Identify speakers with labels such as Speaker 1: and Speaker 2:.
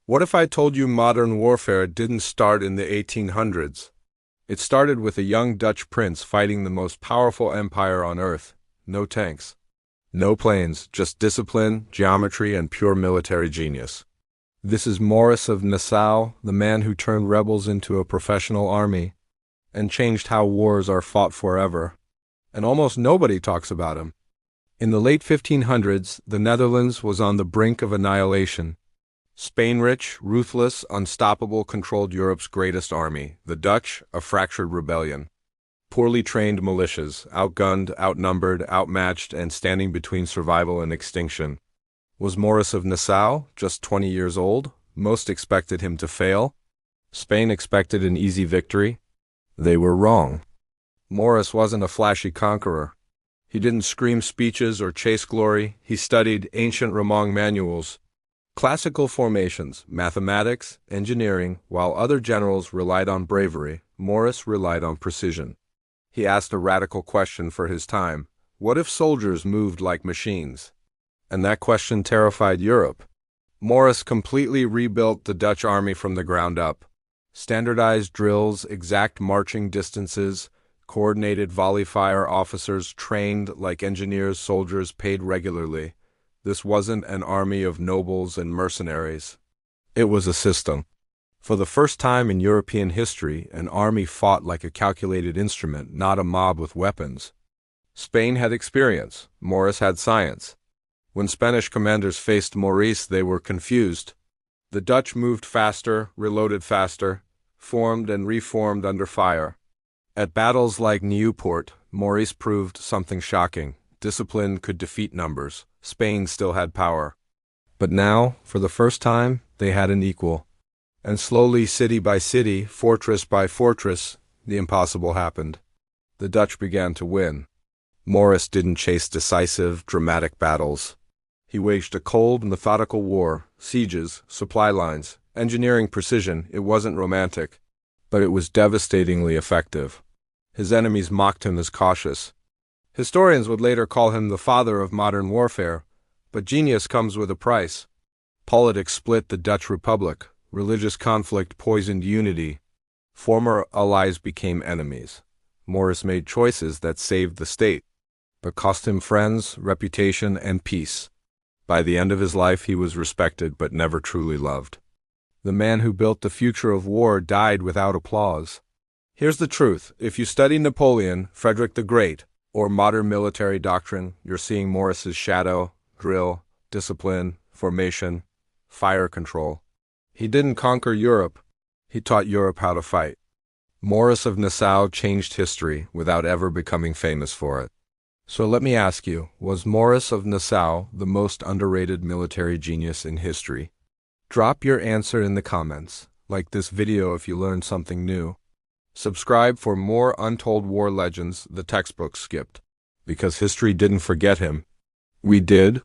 Speaker 1: What if I told you modern warfare didn't start in the 1800s? It started with a young Dutch prince fighting the most powerful empire on earth. No tanks, no planes, just discipline, geometry, and pure military genius. This is Maurice of Nassau, the man who turned rebels into a professional army and changed how wars are fought forever. And almost nobody talks about him. In the late 1500s, the Netherlands was on the brink of annihilation. Spain, rich, ruthless, unstoppable, controlled Europe's greatest army. The Dutch, a fractured rebellion. Poorly trained militias, outgunned, outnumbered, outmatched, and standing between survival and extinction. Was Maurice of Nassau just 20 years old? Most expected him to fail. Spain expected an easy victory. They were wrong. Maurice wasn't a flashy conqueror. He didn't scream speeches or chase glory. He studied ancient Roman manuals, classical formations, mathematics, engineering. While other generals relied on bravery, Maurice relied on precision. He asked a radical question for his time. What if soldiers moved like machines? And that question terrified Europe. Maurice completely rebuilt the Dutch army from the ground up. Standardized drills, exact marching distances, coordinated volley fire, officers trained like engineers, soldiers paid regularly. This wasn't an army of nobles and mercenaries. It was a system. For the first time in European history, an army fought like a calculated instrument, not a mob with weapons. Spain had experience. Maurice had science. When Spanish commanders faced Maurice, they were confused. The Dutch moved faster, reloaded faster, formed and reformed under fire. At battles like Nieuport, Maurice proved something shocking. Discipline could defeat numbers. Spain still had power. But now, for the first time, they had an equal. And slowly, city by city, fortress by fortress, the impossible happened. The Dutch began to win. Maurice didn't chase decisive, dramatic battles. He waged a cold, methodical war, sieges, supply lines, engineering precision. It wasn't romantic, but it was devastatingly effective. His enemies mocked him as cautious. Historians would later call him the father of modern warfare, but genius comes with a price. Politics split the Dutch Republic. Religious conflict poisoned unity. Former allies became enemies. Maurice made choices that saved the state, but cost him friends, reputation, and peace. By the end of his life, he was respected but never truly loved. The man who built the future of war died without applause. Here's the truth. If you study Napoleon, Frederick the Great, or modern military doctrine, you're seeing Maurice's shadow, drill, discipline, formation, fire control. He didn't conquer Europe. He taught Europe how to fight. Maurice of Nassau changed history without ever becoming famous for it. So let me ask you, was Maurice of Nassau the most underrated military genius in history? Drop your answer in the comments. Like this video if you learned something new. Subscribe for more untold war legends the textbooks skipped. Because history didn't forget him. We did.